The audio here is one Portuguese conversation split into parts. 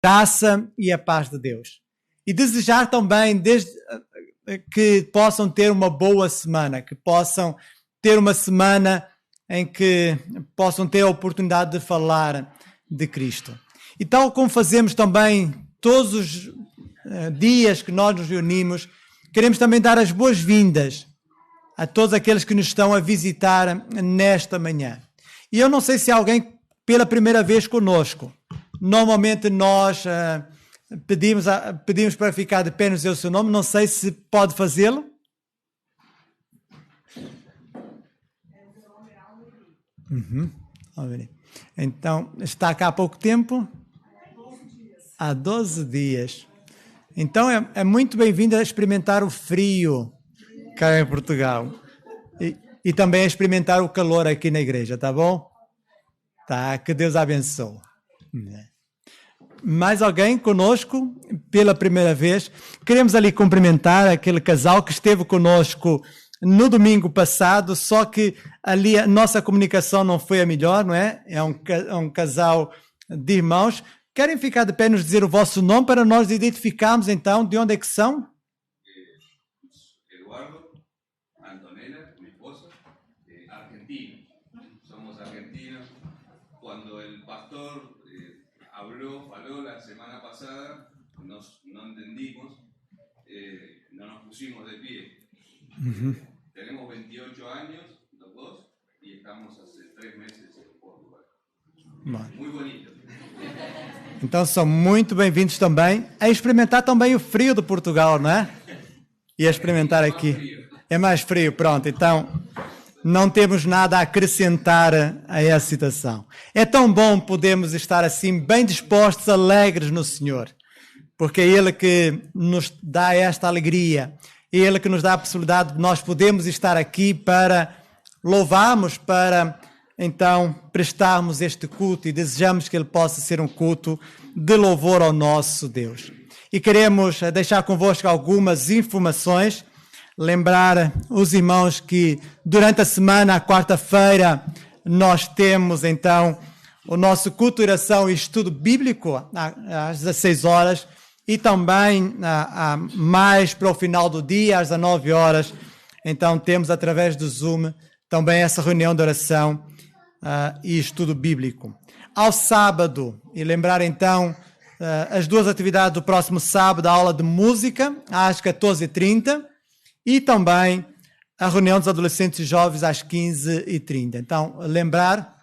graça e a paz de Deus. E desejar também que possam ter uma boa semana, que possam ter uma semana em que possam ter a oportunidade de falar de Cristo. E tal como fazemos também todos os dias que nós nos reunimos, queremos também dar as boas-vindas a todos aqueles que nos estão a visitar nesta manhã. E eu não sei se há alguém pela primeira vez conosco. Normalmente nós pedimos para ficar de pé no seu nome. Não sei se pode fazê-lo. Então, está cá há pouco tempo? Há 12 dias. Então, é muito bem-vindo a experimentar o frio cá em Portugal. E também a experimentar o calor aqui na igreja, tá bom? Tá, que Deus abençoe. Mais alguém conosco pela primeira vez? Queremos ali cumprimentar aquele casal que esteve conosco no domingo passado, só que ali a nossa comunicação não foi a melhor, não é? É um casal de irmãos. Querem ficar de pé e nos dizer o vosso nome para nós identificarmos então de onde é que são? Eduardo, Antonella, minha esposa, argentino. Somos argentinos. Quando o pastor falou la semana pasada, no entendimos, no nos pusimos de pie. Tenemos 28 años, los dos, y estamos hace 3 meses en Portugal. Muy bonito. Então são muito bem-vindos também a experimentar também o frio de Portugal, não é? E a experimentar aqui. É mais frio, pronto. Então não temos nada a acrescentar a essa situação. É tão bom podermos estar assim bem dispostos, alegres no Senhor, porque é Ele que nos dá esta alegria, é Ele que nos dá a possibilidade de nós podermos estar aqui para louvarmos, para então prestarmos este culto, e desejamos que ele possa ser um culto de louvor ao nosso Deus. E queremos deixar convosco algumas informações, lembrar os irmãos que durante a semana, a quarta-feira, nós temos então o nosso culto, oração e estudo bíblico às 16 horas, e também mais para o final do dia, às 19 horas, então temos através do Zoom também essa reunião de oração e estudo bíblico. Ao sábado, e lembrar então as duas atividades do próximo sábado, a aula de música às 14h30 e também a reunião dos adolescentes e jovens às 15h30. Então, lembrar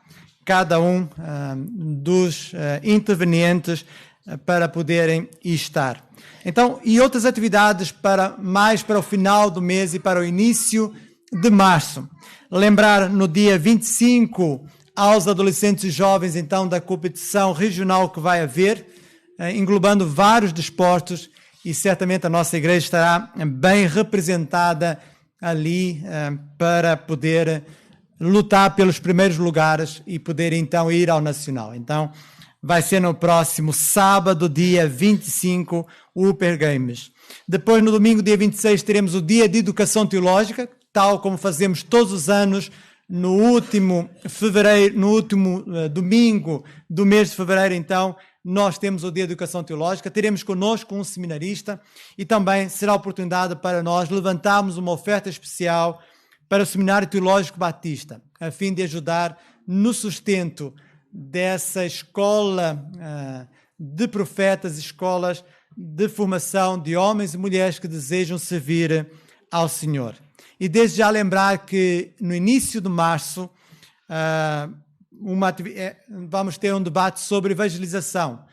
cada um dos intervenientes para poderem estar. Então, e outras atividades mais para o final do mês e para o início de março. Lembrar no dia 25 aos adolescentes e jovens, então, da competição regional que vai haver, englobando vários desportos, e certamente a nossa igreja estará bem representada ali para poder lutar pelos primeiros lugares e poder então ir ao Nacional. Então, vai ser no próximo sábado, dia 25, o Upper Games. Depois, no domingo, dia 26, teremos o dia de Educação Teológica, tal como fazemos todos os anos no último domingo do mês de fevereiro. Então, nós temos o dia de Educação Teológica, teremos connosco um seminarista e também será oportunidade para nós levantarmos uma oferta especial para o Seminário Teológico Batista, a fim de ajudar no sustento dessa escola de profetas, escolas de formação de homens e mulheres que desejam servir ao Senhor. E desde já lembrar que no início de março vamos ter um debate sobre evangelização.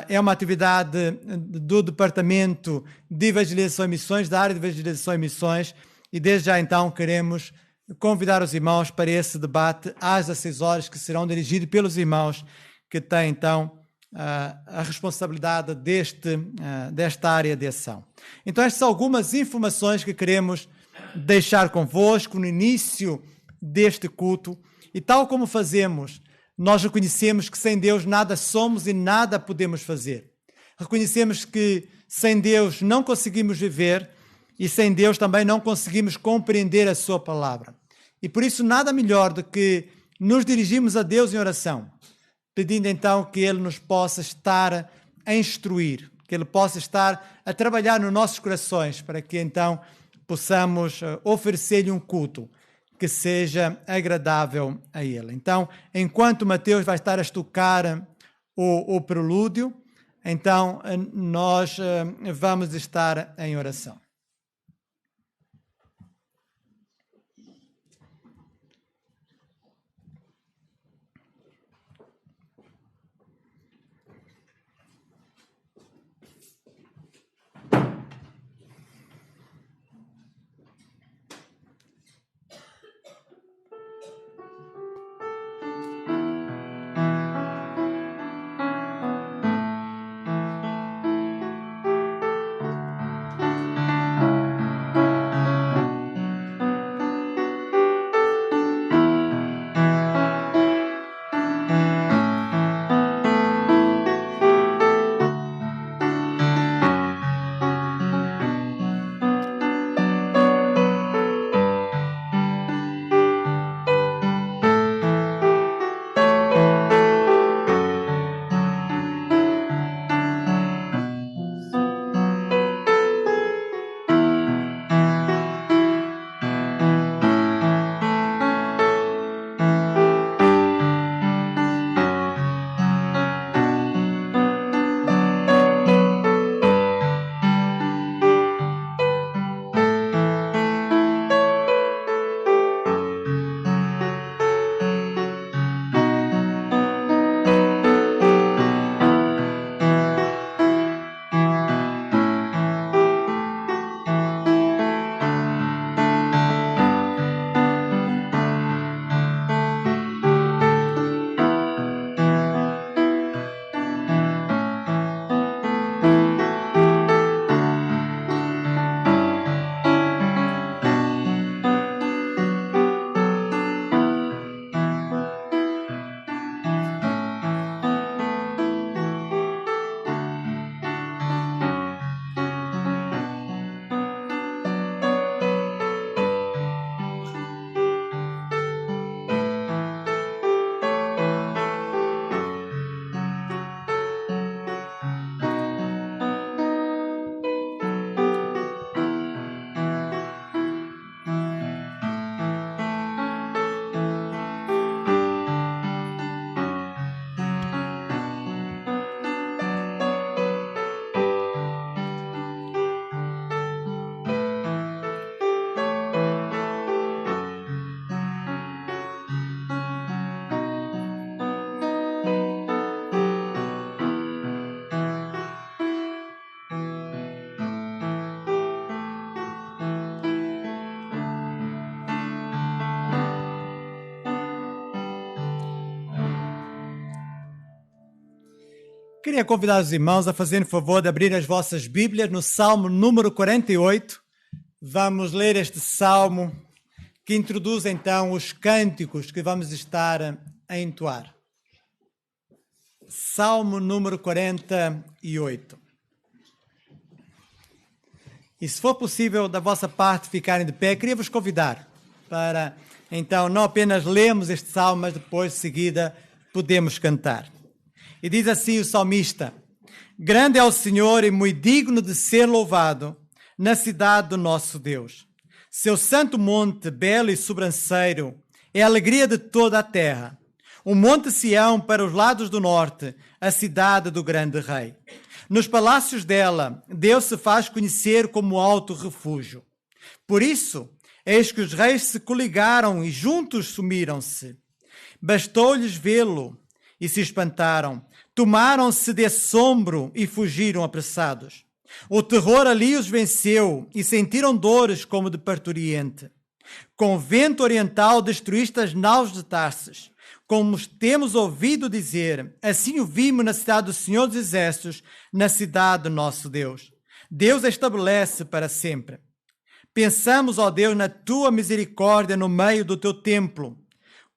É uma atividade do Departamento de Evangelização e Missões, da área de Evangelização e Missões, e desde já então queremos convidar os irmãos para esse debate às 16 horas, que serão dirigidos pelos irmãos que têm então a responsabilidade desta área de ação. Então estas são algumas informações que queremos deixar convosco no início deste culto. E tal como fazemos, nós reconhecemos que sem Deus nada somos e nada podemos fazer. Reconhecemos que sem Deus não conseguimos viver e sem Deus também não conseguimos compreender a sua palavra. E por isso nada melhor do que nos dirigirmos a Deus em oração, pedindo então que Ele nos possa estar a instruir, que Ele possa estar a trabalhar nos nossos corações, para que então possamos oferecer-lhe um culto que seja agradável a Ele. Então, enquanto Mateus vai estar a tocar o prelúdio, então nós vamos estar em oração. Queria convidar os irmãos a fazerem o favor de abrir as vossas Bíblias no Salmo número 48. Vamos ler este Salmo que introduz então os cânticos que vamos estar a entoar. Salmo número 48. E se for possível da vossa parte ficarem de pé, queria vos convidar para então não apenas lermos este Salmo, mas depois de seguida podemos cantar. E diz assim o salmista: grande é o Senhor e muito digno de ser louvado na cidade do nosso Deus. Seu santo monte, belo e sobranceiro, é a alegria de toda a terra. O monte Sião para os lados do norte, a cidade do grande rei. Nos palácios dela, Deus se faz conhecer como alto refúgio. Por isso, eis que os reis se coligaram e juntos sumiram-se. Bastou-lhes vê-lo e se espantaram. Tomaram-se de assombro e fugiram apressados. O terror ali os venceu e sentiram dores como de parturiente. Com vento oriental destruíste as naus de Tarsis. Como temos ouvido dizer, assim o vimos na cidade do Senhor dos Exércitos, na cidade do nosso Deus. Deus a estabelece para sempre. Pensamos, ó Deus, na tua misericórdia no meio do teu templo,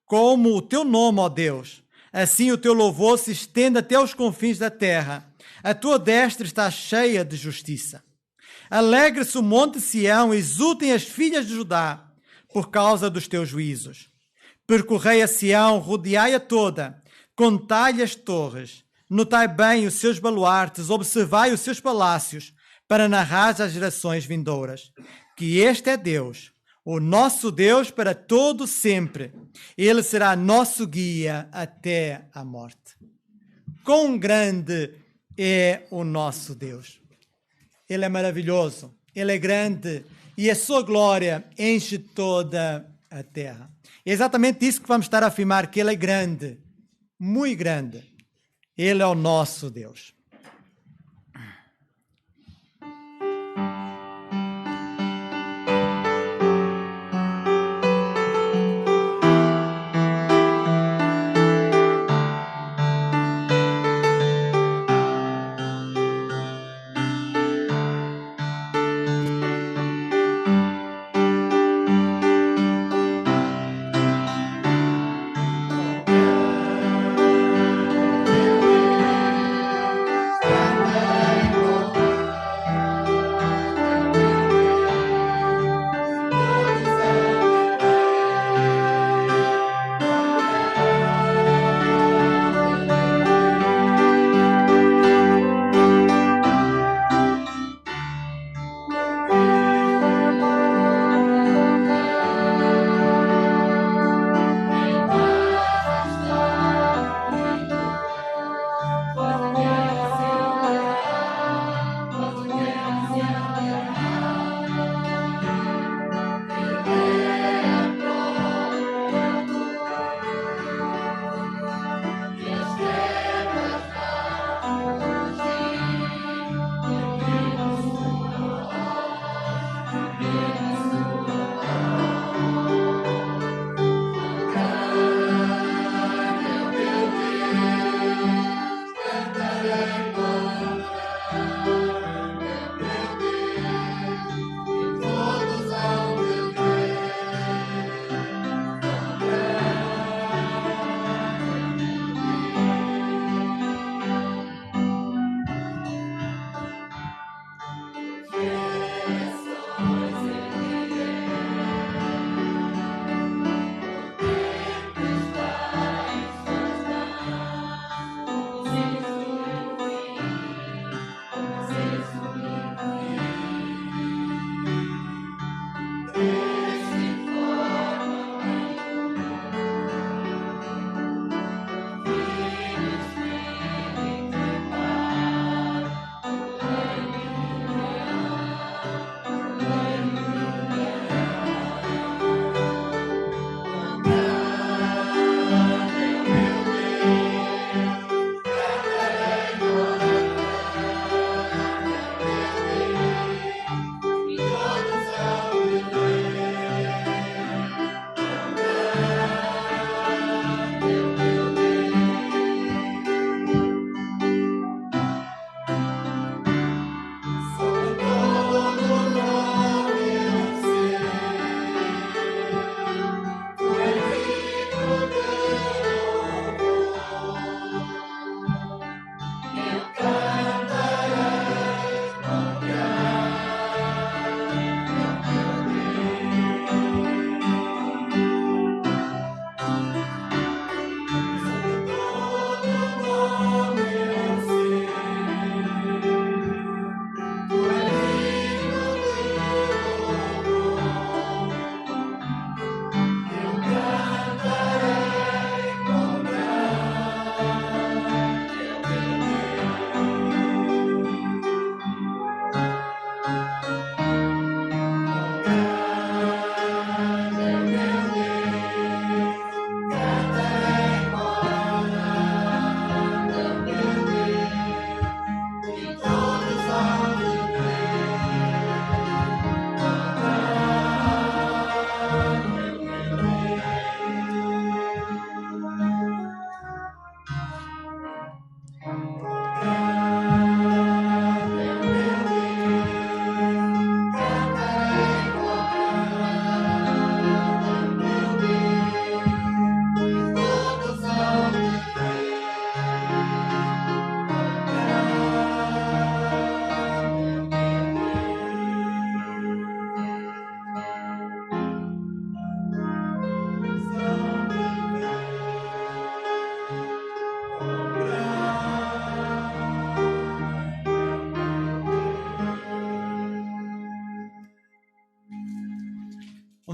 como o teu nome, ó Deus. Assim o teu louvor se estende até os confins da terra. A tua destra está cheia de justiça. Alegre-se o monte Sião, exultem as filhas de Judá, por causa dos teus juízos. Percorrei a Sião, rodeai-a toda, contai-lhe as torres, Notai bem os seus baluartes, observai os seus palácios, para narrar às gerações vindouras que este é Deus, o nosso Deus para todo sempre. Ele será nosso guia até a morte. Quão grande é o nosso Deus! Ele é maravilhoso, Ele é grande e a sua glória enche toda a terra. É exatamente isso que vamos estar a afirmar, que Ele é grande, muito grande. Ele é o nosso Deus.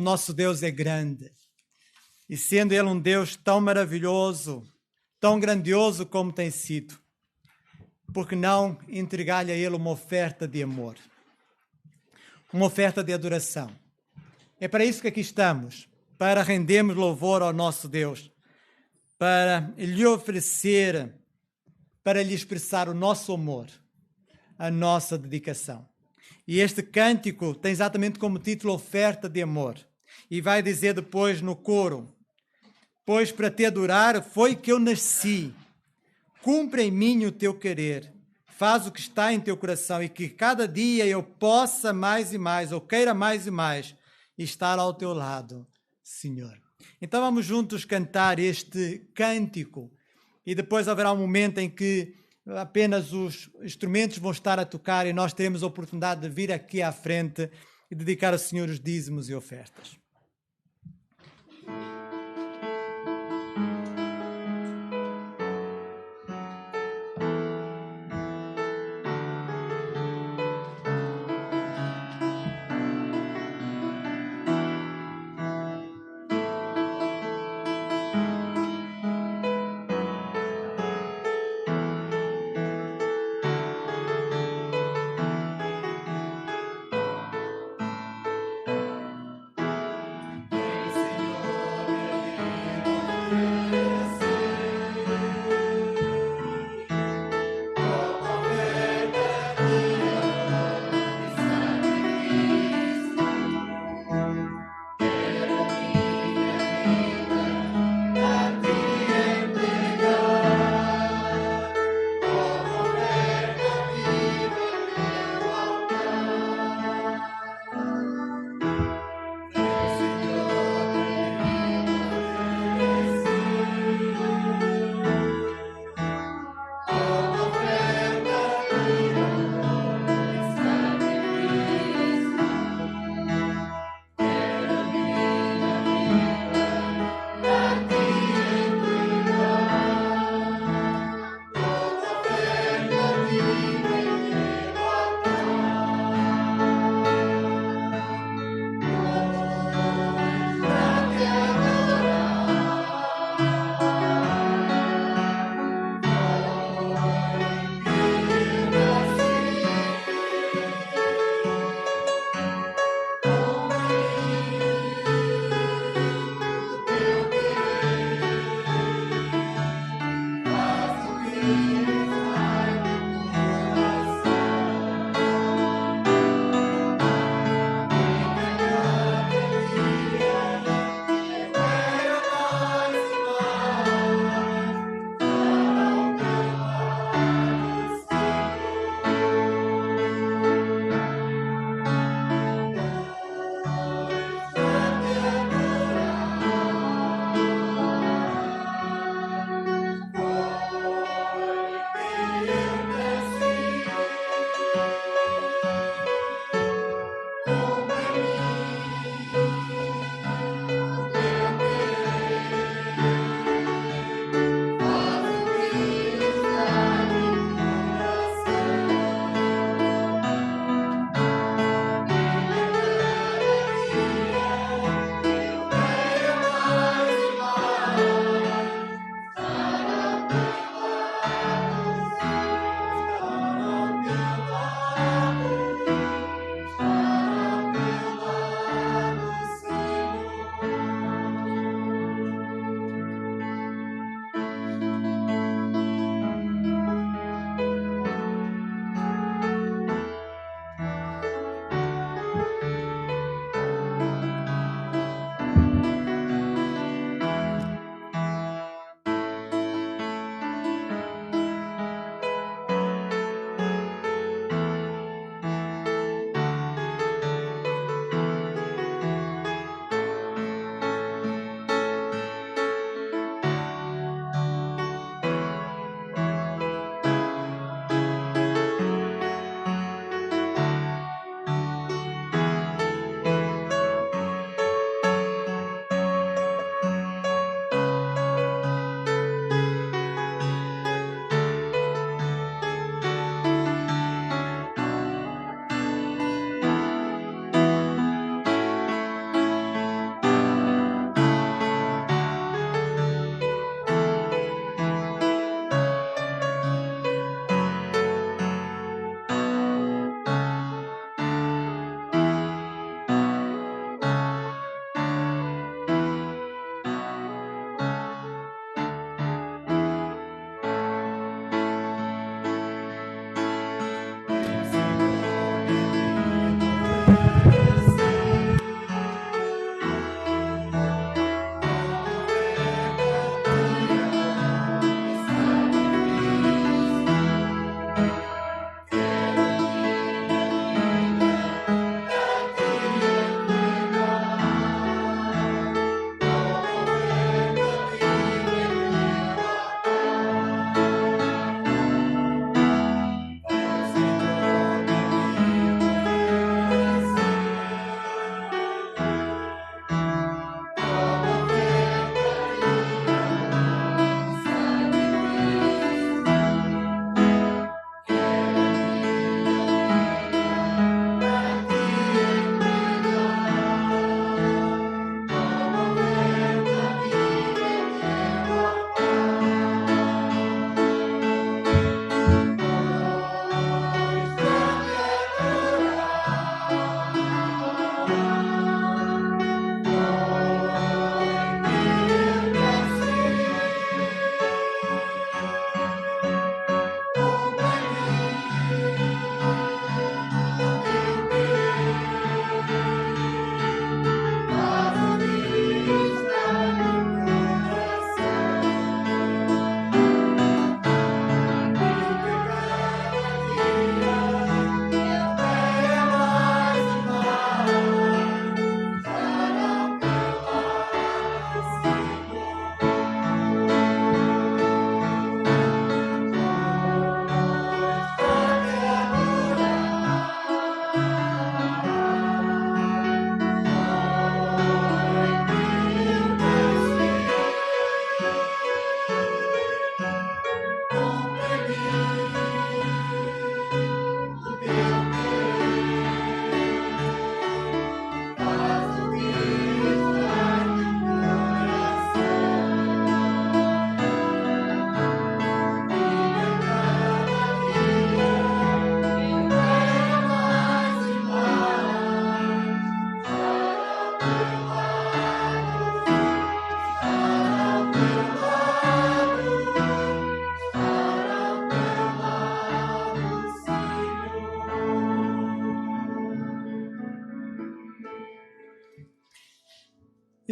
nosso Deus é grande. E sendo Ele um Deus tão maravilhoso, tão grandioso como tem sido, por que não entregar-lhe a Ele uma oferta de amor? Uma oferta de adoração. É para isso que aqui estamos, para rendermos louvor ao nosso Deus, para lhe oferecer, para lhe expressar o nosso amor, a nossa dedicação. E este cântico tem exatamente como título Oferta de Amor. E vai dizer depois no coro: pois para te adorar foi que eu nasci, cumpre em mim o teu querer, faz o que está em teu coração e que cada dia eu possa mais e mais, ou queira mais e mais, estar ao teu lado, Senhor. Então vamos juntos cantar este cântico e depois haverá um momento em que apenas os instrumentos vão estar a tocar e nós teremos a oportunidade de vir aqui à frente e dedicar ao Senhor os dízimos e ofertas.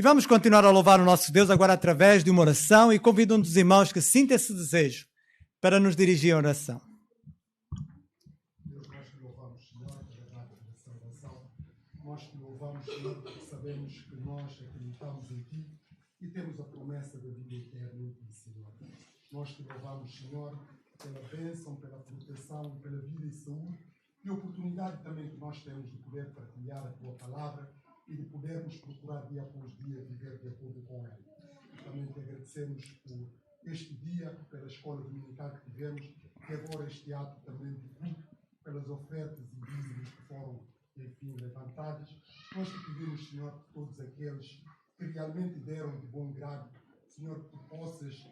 E vamos continuar a louvar o nosso Deus agora através de uma oração e convido um dos irmãos que sinta esse desejo para nos dirigir a oração. Deus, nós te louvamos, Senhor, pela graça da salvação. Nós te louvamos, Senhor, porque sabemos que nós acreditamos em Ti e temos a promessa da vida eterna em Ti, Senhor. Nós te louvamos, Senhor, pela bênção, pela proteção, pela vida e saúde e a oportunidade também que nós temos de poder partilhar a Tua palavra e de podermos procurar dia após dia viver de acordo com ela. Também te agradecemos por este dia, pela escola dominical que tivemos, e agora este ato também de culto, pelas ofertas e dízimos que foram, enfim, levantadas. Nós te pedimos, Senhor, que todos aqueles que realmente deram de bom grado, Senhor, que tu possas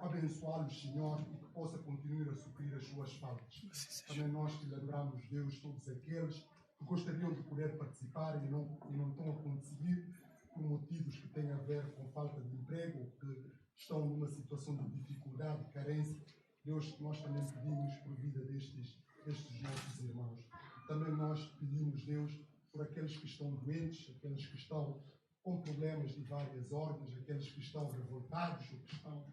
abençoá-los, Senhor, e que possa continuar a suprir as suas faltas. Também nós te lembramos, Deus, todos aqueles que gostariam de poder participar e não estão a conseguir por motivos que têm a ver com falta de emprego, que estão numa situação de dificuldade, de carência. Deus, nós também pedimos por vida destes nossos irmãos. Também nós pedimos, Deus, por aqueles que estão doentes, aqueles que estão com problemas de várias ordens, aqueles que estão revoltados, ou que estão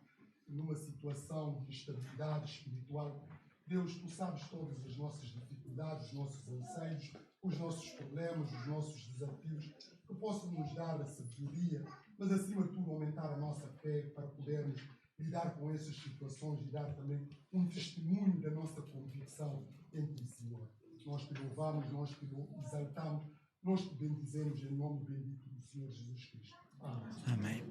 numa situação de instabilidade espiritual. Deus, tu sabes todas as nossas dificuldades, os nossos anseios, os nossos problemas, os nossos desafios, que possam nos dar a sabedoria, mas acima de tudo aumentar a nossa fé para podermos lidar com essas situações e dar também um testemunho da nossa convicção em Ti, Senhor. Nós te louvamos, nós te exaltamos, nós te bendizemos em nome bendito do Senhor Jesus Cristo. Amém. Amém.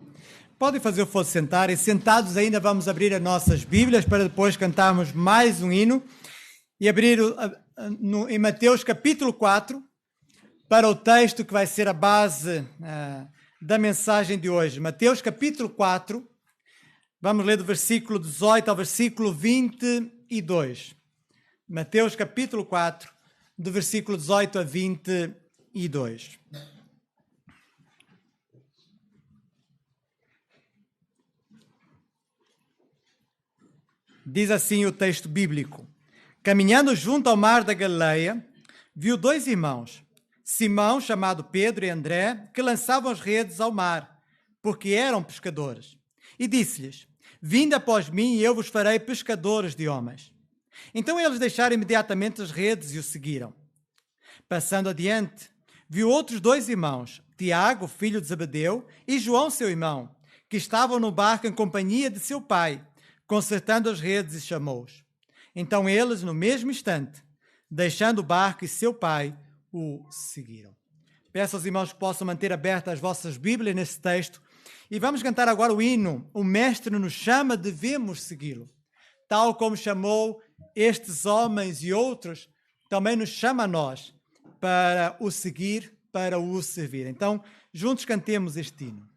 Podem fazer o fosse sentar e sentados ainda vamos abrir as nossas Bíblias para depois cantarmos mais um hino e abrir em Mateus capítulo 4 para o texto que vai ser a base da mensagem de hoje. Mateus capítulo 4, vamos ler do versículo 18 ao versículo 22. Mateus capítulo 4, do versículo 18 a 22. Diz assim o texto bíblico: Caminhando junto ao mar da Galileia, viu dois irmãos, Simão, chamado Pedro, e André, que lançavam as redes ao mar, porque eram pescadores. E disse-lhes: Vinde após mim e eu vos farei pescadores de homens. Então eles deixaram imediatamente as redes e o seguiram. Passando adiante, viu outros dois irmãos, Tiago, filho de Zebedeu, e João, seu irmão, que estavam no barco em companhia de seu pai, consertando as redes, e chamou-os. Então eles, no mesmo instante, deixando o barco e seu pai, o seguiram. Peço aos irmãos que possam manter abertas as vossas Bíblias nesse texto e vamos cantar agora o hino O Mestre nos chama, devemos segui-lo. Tal como chamou estes homens e outros, também nos chama a nós para o seguir, para o servir. Então, juntos cantemos este hino.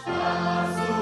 Passo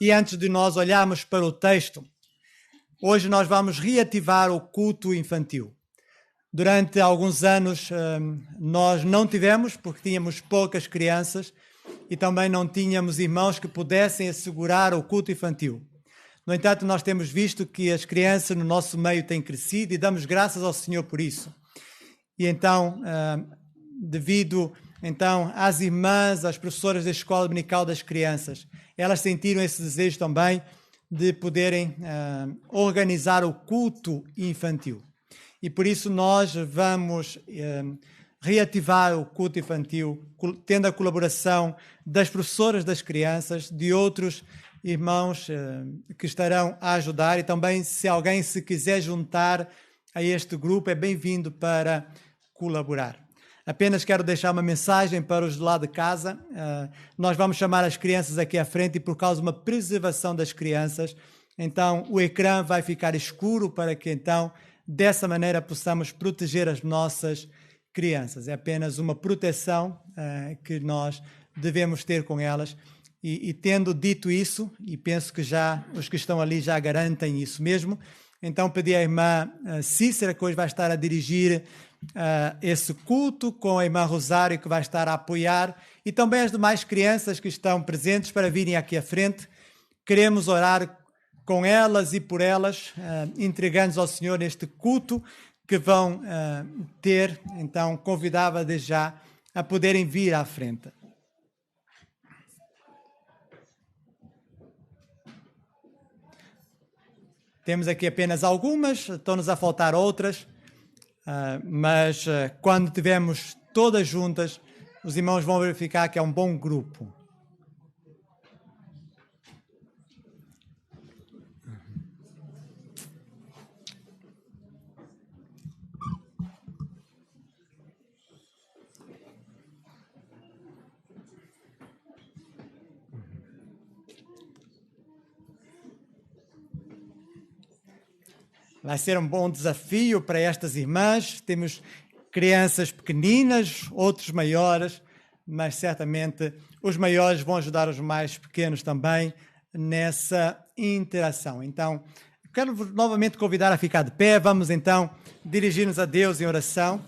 E antes de nós olharmos para o texto, hoje nós vamos reativar o culto infantil. Durante alguns anos nós não tivemos, porque tínhamos poucas crianças e também não tínhamos irmãos que pudessem assegurar o culto infantil. No entanto, nós temos visto que as crianças no nosso meio têm crescido e damos graças ao Senhor por isso. E então, devido às irmãs, às professoras da Escola Dominical das Crianças, elas sentiram esse desejo também de poderem organizar o culto infantil. E por isso nós vamos reativar o culto infantil, tendo a colaboração das professoras das crianças, de outros irmãos que estarão a ajudar, e também se alguém se quiser juntar a este grupo, é bem-vindo para colaborar. Apenas quero deixar uma mensagem para os de lá de casa. Nós vamos chamar as crianças aqui à frente e por causa de uma preservação das crianças, então o ecrã vai ficar escuro para que então dessa maneira possamos proteger as nossas crianças. É apenas uma proteção que nós devemos ter com elas. E tendo dito isso, e penso que já os que estão ali já garantem isso mesmo, então pedi à irmã Cícera, que hoje vai estar a dirigir esse culto, com a irmã Rosário, que vai estar a apoiar, e também as demais crianças que estão presentes para virem aqui à frente. Queremos orar com elas e por elas, entregando-nos ao Senhor neste culto que vão ter. Então convidava desde já a poderem vir à frente. Temos aqui apenas algumas, estão-nos a faltar outras, mas quando tivermos todas juntas, os irmãos vão verificar que é um bom grupo. Vai ser um bom desafio para estas irmãs. Temos crianças pequeninas, outros maiores, mas certamente os maiores vão ajudar os mais pequenos também nessa interação. Então, quero novamente convidar a ficar de pé. Vamos então dirigir-nos a Deus em oração.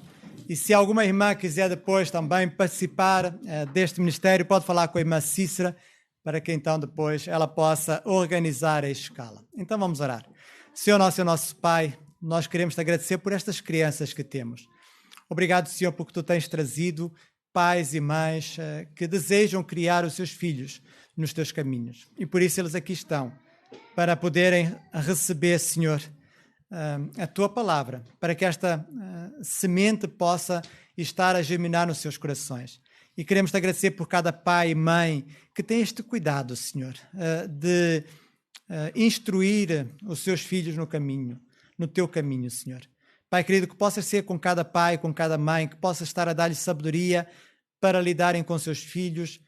E se alguma irmã quiser depois também participar deste ministério, pode falar com a irmã Cícera, para que então depois ela possa organizar a escala. Então vamos orar. Senhor nosso Pai, nós queremos te agradecer por estas crianças que temos. Obrigado, Senhor, porque tu tens trazido pais e mães que desejam criar os seus filhos nos teus caminhos. E por isso eles aqui estão, para poderem receber, Senhor, a tua palavra, para que esta semente possa estar a germinar nos seus corações. E queremos te agradecer por cada pai e mãe que tem este cuidado, Senhor, de instruir os seus filhos no caminho, no teu caminho, Senhor. Pai querido, que possas ser com cada pai, com cada mãe, que possas estar a dar-lhes sabedoria para lidarem com seus filhos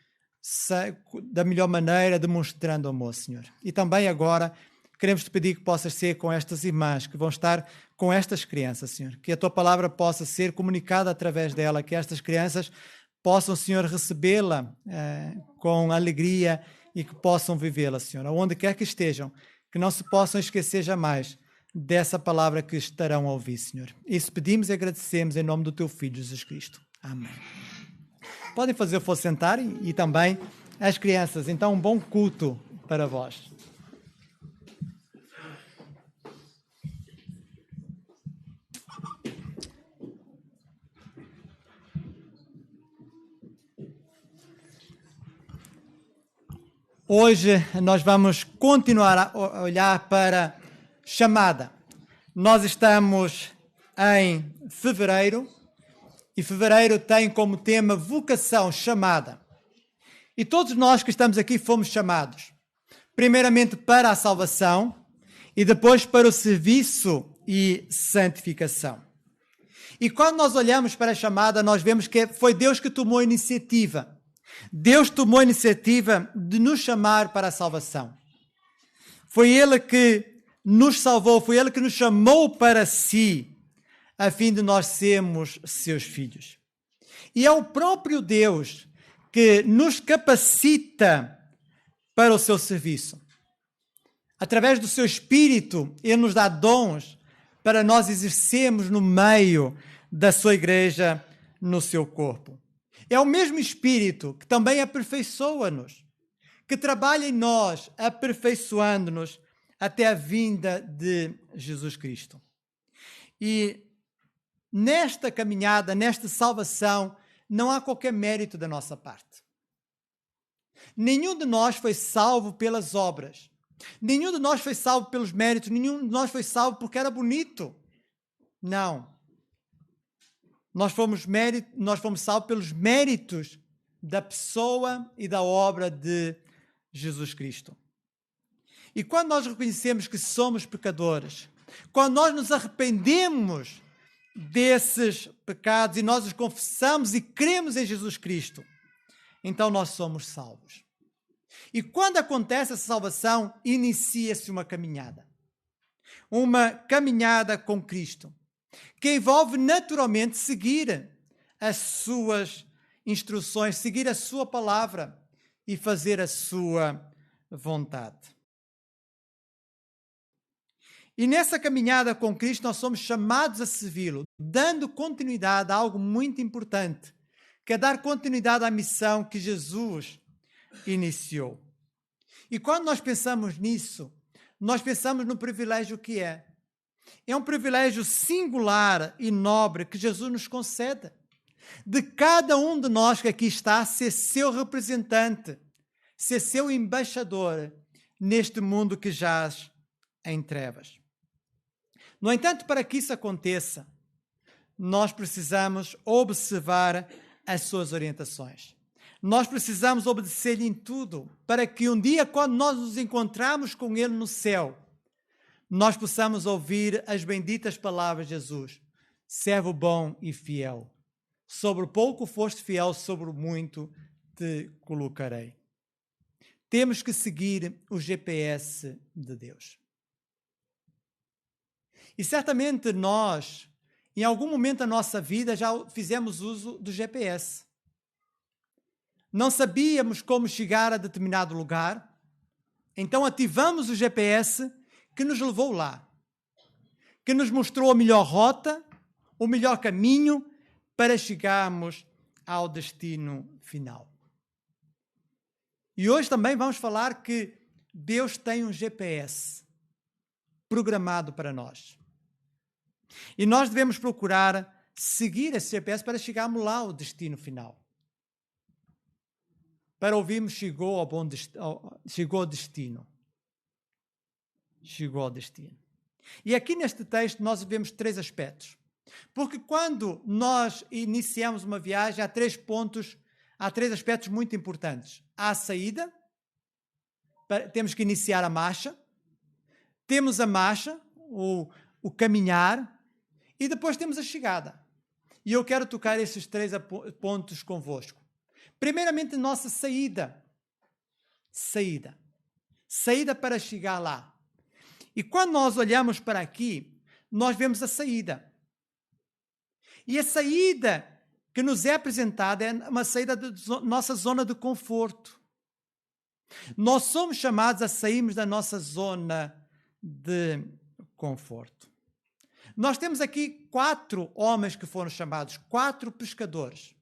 da melhor maneira, demonstrando amor, Senhor. E também agora queremos te pedir que possas ser com estas irmãs que vão estar com estas crianças, Senhor. Que a tua palavra possa ser comunicada através dela, que estas crianças possam, Senhor, recebê-la com alegria e que possam vivê-la, Senhor, aonde quer que estejam, que não se possam esquecer jamais dessa palavra que estarão a ouvir, Senhor. Isso pedimos e agradecemos em nome do teu Filho, Jesus Cristo. Amém. Podem fazer o favor de sentar e também as crianças. Então, um bom culto para vós. Hoje nós vamos continuar a olhar para chamada. Nós estamos em fevereiro e fevereiro tem como tema vocação, chamada. E todos nós que estamos aqui fomos chamados, primeiramente para a salvação e depois para o serviço e santificação. E quando nós olhamos para a chamada, nós vemos que foi Deus que tomou a iniciativa. Deus tomou a iniciativa de nos chamar para a salvação. Foi Ele que nos salvou, foi Ele que nos chamou para si, a fim de nós sermos seus filhos. E é o próprio Deus que nos capacita para o seu serviço. Através do seu Espírito, Ele nos dá dons para nós exercermos no meio da sua igreja, no seu corpo. É o mesmo Espírito que também aperfeiçoa-nos, que trabalha em nós, aperfeiçoando-nos até a vinda de Jesus Cristo. E nesta caminhada, nesta salvação, não há qualquer mérito da nossa parte. Nenhum de nós foi salvo pelas obras. Nenhum de nós foi salvo pelos méritos. Nenhum de nós foi salvo porque era bonito. Não. Nós fomos salvos pelos méritos da pessoa e da obra de Jesus Cristo. E quando nós reconhecemos que somos pecadores, quando nós nos arrependemos desses pecados e nós os confessamos e cremos em Jesus Cristo, então nós somos salvos. E quando acontece essa salvação, inicia-se uma caminhada. Uma caminhada com Cristo, que envolve naturalmente seguir as suas instruções, seguir a sua palavra e fazer a sua vontade. E nessa caminhada com Cristo nós somos chamados a servi-lo, dando continuidade a algo muito importante, que é dar continuidade à missão que Jesus iniciou. E quando nós pensamos nisso, nós pensamos no privilégio que é. É um privilégio singular e nobre que Jesus nos concede, de cada um de nós que aqui está ser seu representante, ser seu embaixador neste mundo que jaz em trevas. No entanto, para que isso aconteça, nós precisamos observar as suas orientações. Nós precisamos obedecer-lhe em tudo, para que um dia, quando nós nos encontrarmos com Ele no céu, nós possamos ouvir as benditas palavras de Jesus: servo bom e fiel. Sobre o pouco foste fiel, sobre o muito te colocarei. Temos que seguir o GPS de Deus. E certamente nós, em algum momento da nossa vida, já fizemos uso do GPS. Não sabíamos como chegar a determinado lugar, então ativamos o GPS que nos levou lá, que nos mostrou a melhor rota, o melhor caminho para chegarmos ao destino final. E hoje também vamos falar que Deus tem um GPS programado para nós. E nós devemos procurar seguir esse GPS para chegarmos lá ao destino final. Para ouvirmos chegou ao destino. Chegou ao destino. E aqui neste texto nós vemos três aspectos. Porque quando nós iniciamos uma viagem, há três aspectos muito importantes. Há a saída, temos que iniciar a marcha. Temos a marcha, o caminhar, e depois temos a chegada. E eu quero tocar esses três pontos convosco. Primeiramente, nossa saída. Saída para chegar lá. E quando nós olhamos para aqui, nós vemos a saída. E a saída que nos é apresentada é uma saída da nossa zona de conforto. Nós somos chamados a sairmos da nossa zona de conforto. Nós temos aqui 4 homens que foram chamados, 4 pescadores.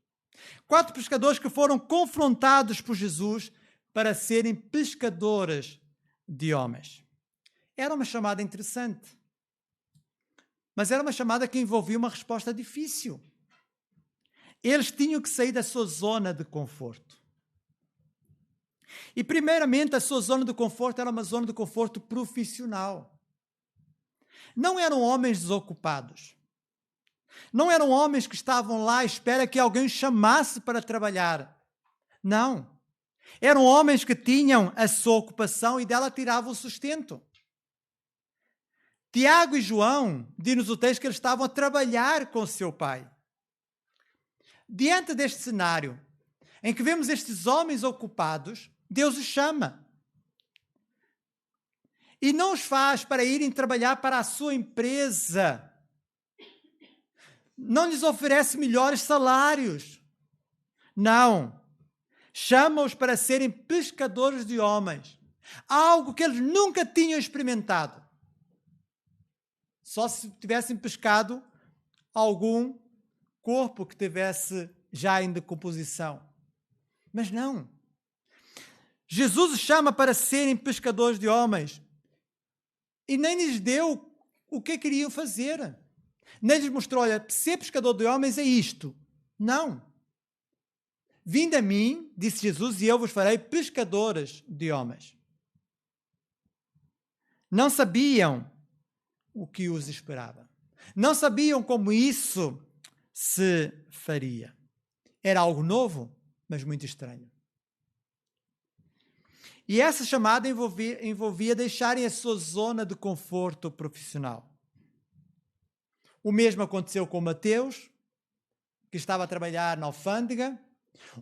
4 pescadores que foram confrontados por Jesus para serem pescadores de homens. Era uma chamada interessante, mas era uma chamada que envolvia uma resposta difícil. Eles tinham que sair da sua zona de conforto. E primeiramente a sua zona de conforto era uma zona de conforto profissional. Não eram homens desocupados. Não eram homens que estavam lá à espera que alguém os chamasse para trabalhar. Não. Eram homens que tinham a sua ocupação e dela tiravam o sustento. Tiago e João, diz-nos o texto que eles estavam a trabalhar com seu pai. Diante deste cenário, em que vemos estes homens ocupados, Deus os chama. E não os faz para irem trabalhar para a sua empresa. Não lhes oferece melhores salários. Não. Chama-os para serem pescadores de homens. Algo que eles nunca tinham experimentado. Só se tivessem pescado algum corpo que tivesse já em decomposição. Mas não. Jesus os chama para serem pescadores de homens. E nem lhes deu o que queriam fazer. Nem lhes mostrou, olha, ser pescador de homens é isto. Não. Vinde a mim, disse Jesus, e eu vos farei pescadores de homens. Não sabiam o que os esperava. Não sabiam como isso se faria. Era algo novo, mas muito estranho. E essa chamada envolvia deixarem a sua zona de conforto profissional. O mesmo aconteceu com Mateus, que estava a trabalhar na alfândega.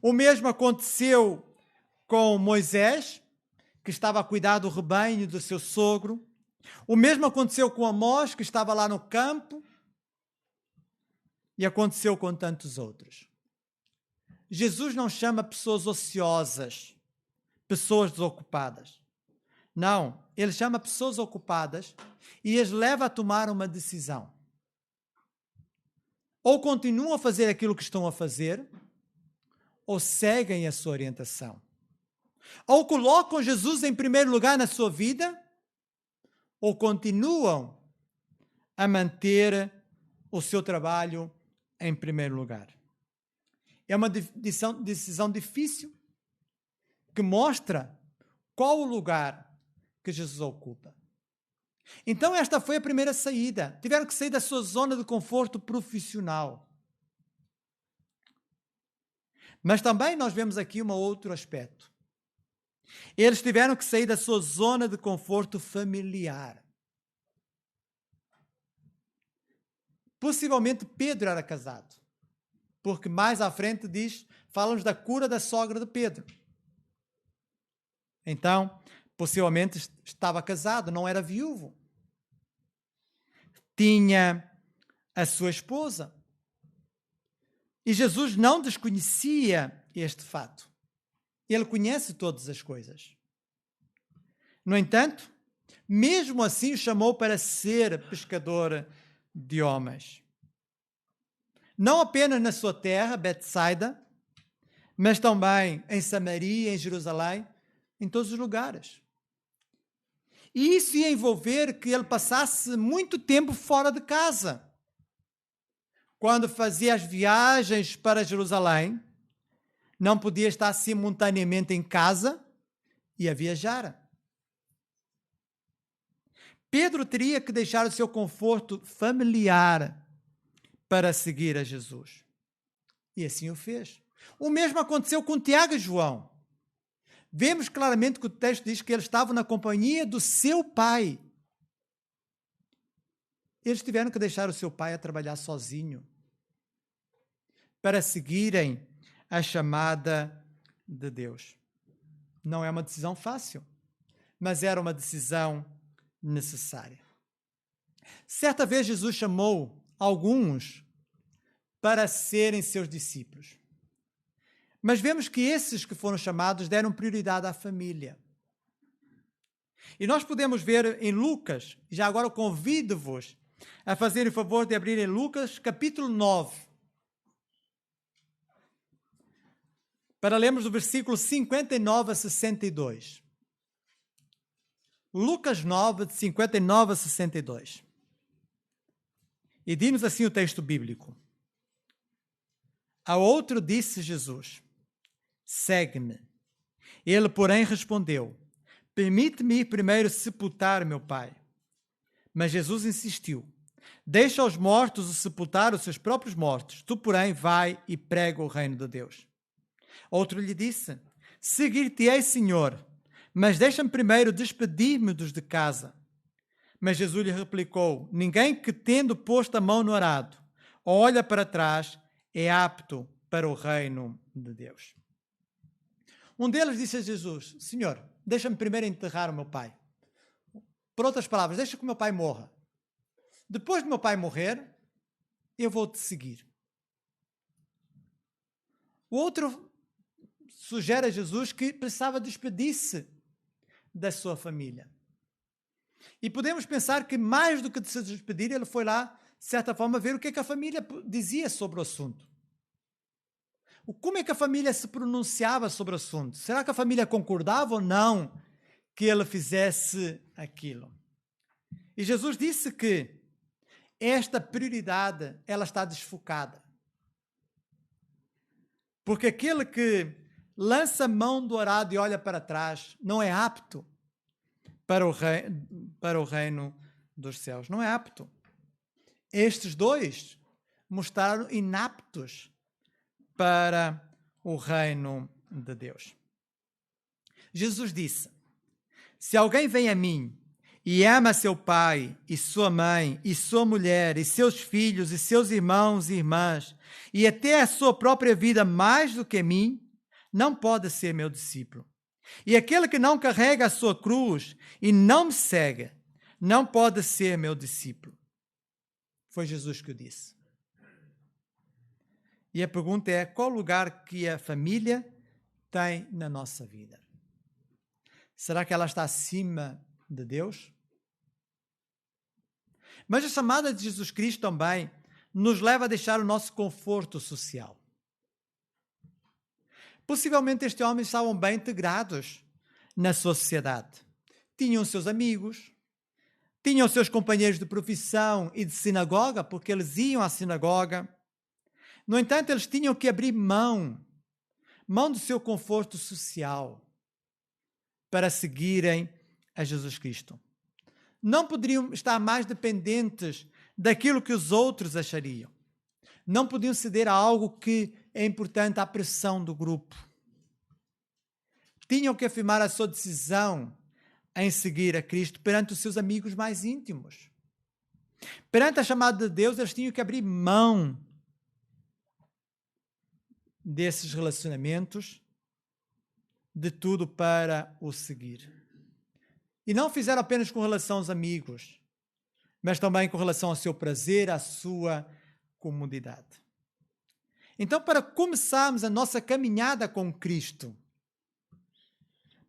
O mesmo aconteceu com Moisés, que estava a cuidar do rebanho do seu sogro. O mesmo aconteceu com Amós, que estava lá no campo. E aconteceu com tantos outros. Jesus não chama pessoas ociosas, pessoas desocupadas. Não, ele chama pessoas ocupadas e as leva a tomar uma decisão. Ou continuam a fazer aquilo que estão a fazer, ou seguem a sua orientação. Ou colocam Jesus em primeiro lugar na sua vida, ou continuam a manter o seu trabalho em primeiro lugar. É uma decisão difícil que mostra qual o lugar que Jesus ocupa. Então esta foi a primeira saída. Tiveram que sair da sua zona de conforto profissional. Mas também nós vemos aqui um outro aspecto. Eles tiveram que sair da sua zona de conforto familiar. Possivelmente Pedro era casado, porque mais à frente fala-nos da cura da sogra de Pedro. Então, possivelmente estava casado, não era viúvo. Tinha a sua esposa. E Jesus não desconhecia este fato. Ele conhece todas as coisas. No entanto, mesmo assim o chamou para ser pescador de homens. Não apenas na sua terra, Betsaida, mas também em Samaria, em Jerusalém, em todos os lugares. E isso ia envolver que ele passasse muito tempo fora de casa. Quando fazia as viagens para Jerusalém, não podia estar simultaneamente em casa e a viajar. Pedro teria que deixar o seu conforto familiar para seguir a Jesus. E assim o fez. O mesmo aconteceu com Tiago e João. Vemos claramente que o texto diz que eles estavam na companhia do seu pai. Eles tiveram que deixar o seu pai a trabalhar sozinho para seguirem a chamada de Deus. Não é uma decisão fácil, mas era uma decisão necessária. Certa vez Jesus chamou alguns para serem seus discípulos. Mas vemos que esses que foram chamados deram prioridade à família. E nós podemos ver em Lucas, já agora convido-vos a fazerem o favor de abrir em Lucas, capítulo 9, para lermos do versículo 59 a 62. Lucas 9, de 59 a 62. E diz-nos assim o texto bíblico. A outro disse Jesus: segue-me. Ele, porém, respondeu: permite-me ir primeiro sepultar meu pai. Mas Jesus insistiu: deixa aos mortos o sepultar os seus próprios mortos. Tu, porém, vai e prega o reino de Deus. Outro lhe disse: seguir-te-ei, Senhor, mas deixa-me primeiro despedir-me dos de casa. Mas Jesus lhe replicou: ninguém que, tendo posto a mão no arado, olha para trás, é apto para o reino de Deus. Um deles disse a Jesus: Senhor, deixa-me primeiro enterrar o meu pai. Por outras palavras, deixa que o meu pai morra. Depois do meu pai morrer, eu vou te seguir. O outro sugere a Jesus que precisava despedir-se da sua família. E podemos pensar que mais do que de se despedir, ele foi lá, de certa forma, ver o que é que a família dizia sobre o assunto. Como é que a família se pronunciava sobre o assunto? Será que a família concordava ou não que ele fizesse aquilo? E Jesus disse que esta prioridade, ela está desfocada. Porque aquele que lança a mão do arado e olha para trás não é apto para o reino dos céus. Não é apto. Estes dois mostraram inaptos para o reino de Deus. Jesus disse: se alguém vem a mim e ama seu pai e sua mãe e sua mulher e seus filhos e seus irmãos e irmãs e até a sua própria vida mais do que a mim, não pode ser meu discípulo. E aquele que não carrega a sua cruz e não me segue, não pode ser meu discípulo. Foi Jesus que o disse. E a pergunta é: qual lugar que a família tem na nossa vida? Será que ela está acima de Deus? Mas a chamada de Jesus Cristo também nos leva a deixar o nosso conforto social. Possivelmente estes homens estavam bem integrados na sua sociedade. Tinham seus amigos, tinham seus companheiros de profissão e de sinagoga, porque eles iam à sinagoga. No entanto, eles tinham que abrir mão do seu conforto social para seguirem a Jesus Cristo. Não poderiam estar mais dependentes daquilo que os outros achariam. Não podiam ceder a algo que é importante à pressão do grupo. Tinham que afirmar a sua decisão em seguir a Cristo perante os seus amigos mais íntimos. Perante a chamada de Deus, eles tinham que abrir mão desses relacionamentos, de tudo para o seguir. E não fizeram apenas com relação aos amigos, mas também com relação ao seu prazer, à sua comodidade. Então, para começarmos a nossa caminhada com Cristo,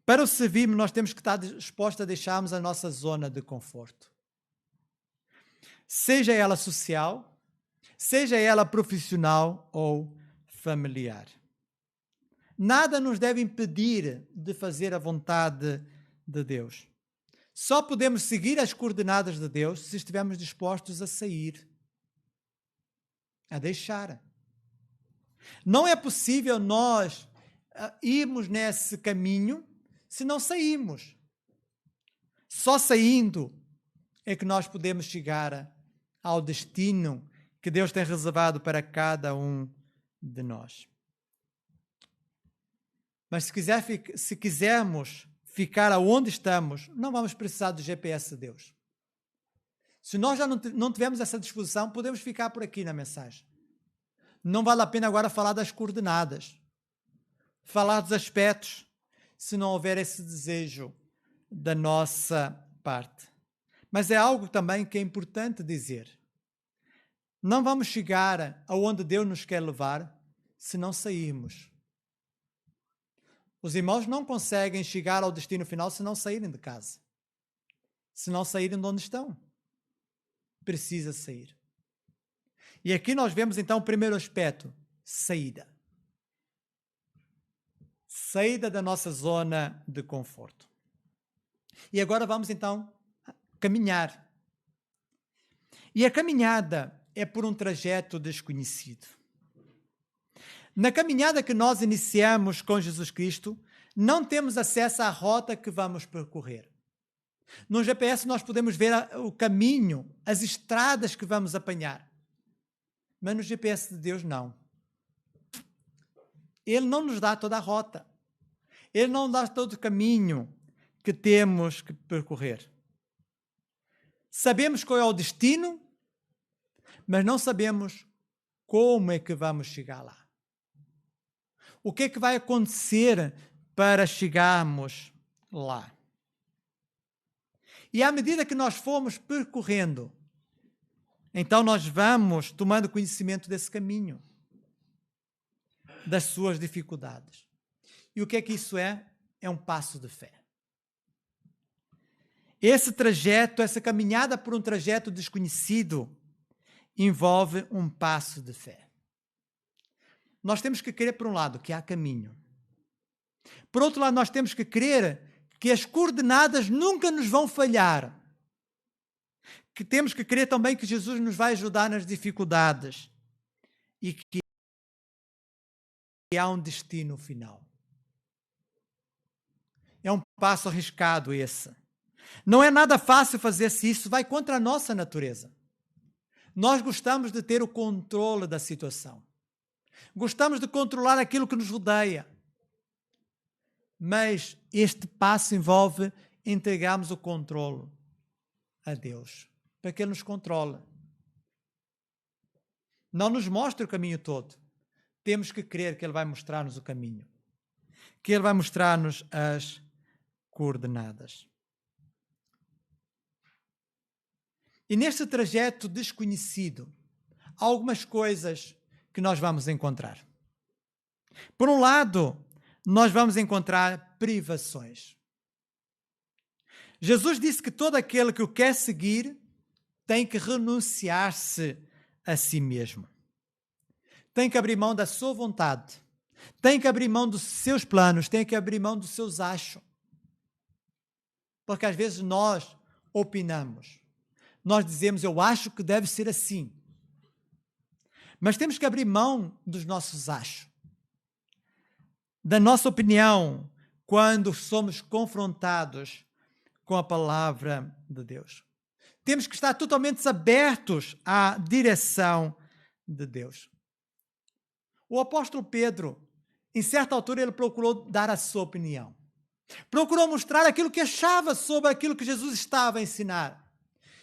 para o servirmos, nós temos que estar dispostos a deixarmos a nossa zona de conforto. Seja ela social, seja ela profissional ou familiar. Nada nos deve impedir de fazer a vontade de Deus. Só podemos seguir as coordenadas de Deus se estivermos dispostos a sair, a deixar. Não é possível nós irmos nesse caminho se não sairmos. Só saindo é que nós podemos chegar ao destino que Deus tem reservado para cada um de nós. Mas se quisermos ficar aonde estamos, não vamos precisar do GPS de Deus. Se nós já não tivermos essa disposição, podemos ficar por aqui na mensagem. Não vale a pena agora falar das coordenadas, falar dos aspectos, se não houver esse desejo da nossa parte. Mas é algo também que é importante dizer. Não vamos chegar aonde Deus nos quer levar se não sairmos. Os irmãos não conseguem chegar ao destino final se não saírem de casa. Se não saírem de onde estão. Precisa sair. E aqui nós vemos então o primeiro aspecto, saída. Saída da nossa zona de conforto. E agora vamos então caminhar. E a caminhada é por um trajeto desconhecido. Na caminhada que nós iniciamos com Jesus Cristo, não temos acesso à rota que vamos percorrer. No GPS nós podemos ver o caminho, as estradas que vamos apanhar. Mas no GPS de Deus não. Ele não nos dá toda a rota. Ele não nos dá todo o caminho que temos que percorrer. Sabemos qual é o destino, mas não sabemos como é que vamos chegar lá. O que é que vai acontecer para chegarmos lá? E à medida que nós formos percorrendo, então nós vamos tomando conhecimento desse caminho, das suas dificuldades. E o que é que isso é? É um passo de fé. Esse trajeto, essa caminhada por um trajeto desconhecido, envolve um passo de fé. Nós temos que crer, por um lado, que há caminho. Por outro lado, nós temos que crer que as coordenadas nunca nos vão falhar. Que temos que crer também que Jesus nos vai ajudar nas dificuldades e que há um destino final. É um passo arriscado esse. Não é nada fácil fazer-se isso, vai contra a nossa natureza. Nós gostamos de ter o controle da situação. Gostamos de controlar aquilo que nos rodeia. Mas este passo envolve entregarmos o controle a Deus, para que Ele nos controle. Não nos mostre o caminho todo. Temos que crer que Ele vai mostrar-nos o caminho. Que Ele vai mostrar-nos as coordenadas. E neste trajeto desconhecido, há algumas coisas que nós vamos encontrar. Por um lado, nós vamos encontrar privações. Jesus disse que todo aquele que o quer seguir tem que renunciar-se a si mesmo. Tem que abrir mão da sua vontade. Tem que abrir mão dos seus planos. Tem que abrir mão dos seus achos. Porque às vezes nós opinamos. Nós dizemos, eu acho que deve ser assim. Mas temos que abrir mão dos nossos achos. Da nossa opinião, quando somos confrontados com a palavra de Deus. Temos que estar totalmente abertos à direção de Deus. O apóstolo Pedro, em certa altura, ele procurou dar a sua opinião. Procurou mostrar aquilo que achava sobre aquilo que Jesus estava a ensinar.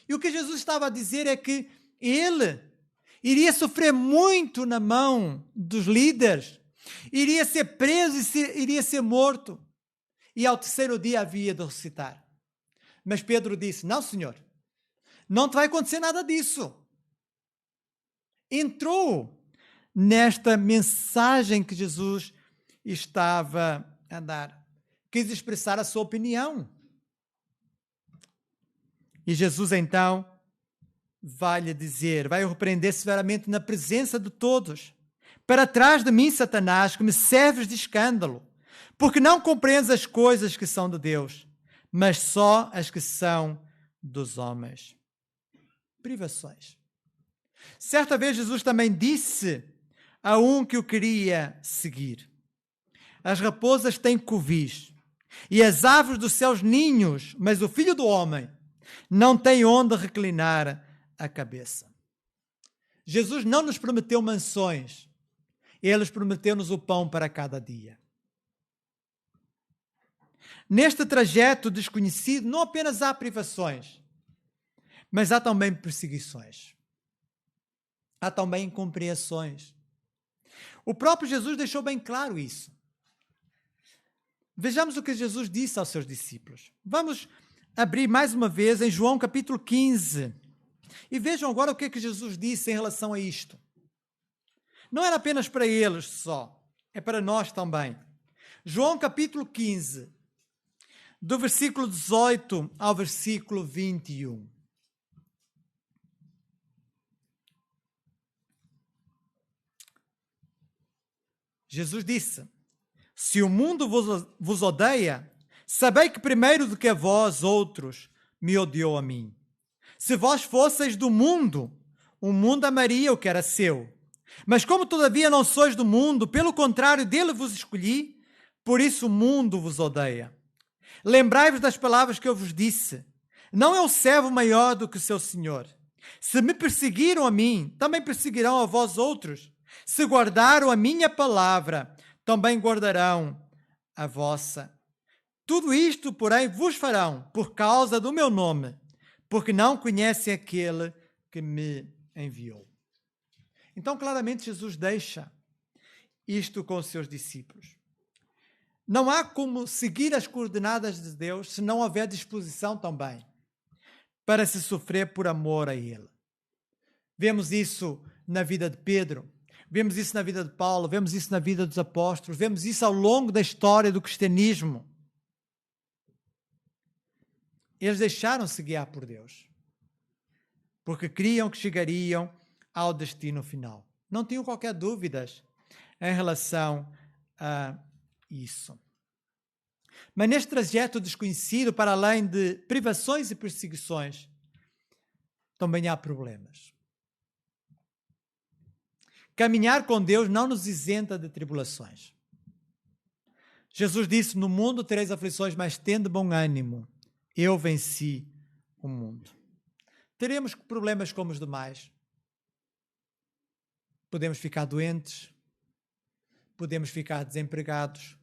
E o que Jesus estava a dizer é que ele iria sofrer muito na mão dos líderes, iria ser preso e iria ser morto. E ao terceiro dia havia de ressuscitar. Mas Pedro disse, não, Senhor, não te vai acontecer nada disso. Entrou nesta mensagem que Jesus estava a dar. Quis expressar a sua opinião. E Jesus, então, vai lhe dizer, vai o repreender severamente na presença de todos. Para trás de mim, Satanás, que me serves de escândalo, porque não compreendes as coisas que são de Deus, mas só as que são dos homens. Privações. Certa vez Jesus também disse a um que o queria seguir, as raposas têm covis e as aves dos céus ninhos, mas o Filho do Homem não tem onde reclinar a cabeça. Jesus não nos prometeu mansões, Ele prometeu-nos o pão para cada dia. Neste trajeto desconhecido, não apenas há privações, mas há também perseguições. Há também incompreensões. O próprio Jesus deixou bem claro isso. Vejamos o que Jesus disse aos seus discípulos. Vamos abrir mais uma vez em João capítulo 15. E vejam agora o que Jesus disse em relação a isto. Não era apenas para eles só, é para nós também. João capítulo 15, do versículo 18 ao versículo 21. Jesus disse, se o mundo vos odeia, sabei que primeiro do que a vós outros me odiou a mim. Se vós fosseis do mundo, o mundo amaria o que era seu. Mas como todavia não sois do mundo, pelo contrário, dele vos escolhi, por isso o mundo vos odeia. Lembrai-vos das palavras que eu vos disse. Não é o servo maior do que o seu senhor. Se me perseguiram a mim, também perseguirão a vós outros. Se guardaram a minha palavra, também guardarão a vossa. Tudo isto, porém, vos farão por causa do meu nome, porque não conhecem aquele que me enviou. Então, claramente, Jesus deixa isto com os seus discípulos. Não há como seguir as coordenadas de Deus se não houver disposição também para se sofrer por amor a Ele. Vemos isso na vida de Pedro, vemos isso na vida de Paulo, vemos isso na vida dos apóstolos, vemos isso ao longo da história do cristianismo. Eles deixaram-se guiar por Deus, porque criam que chegariam ao destino final. Não tinham qualquer dúvida em relação a isso. Mas neste trajeto desconhecido, para além de privações e perseguições, também há problemas. Caminhar com Deus não nos isenta de tribulações. Jesus disse: no mundo tereis aflições, mas tende bom ânimo. Eu venci o mundo. Teremos problemas como os demais. Podemos ficar doentes. Podemos ficar desempregados.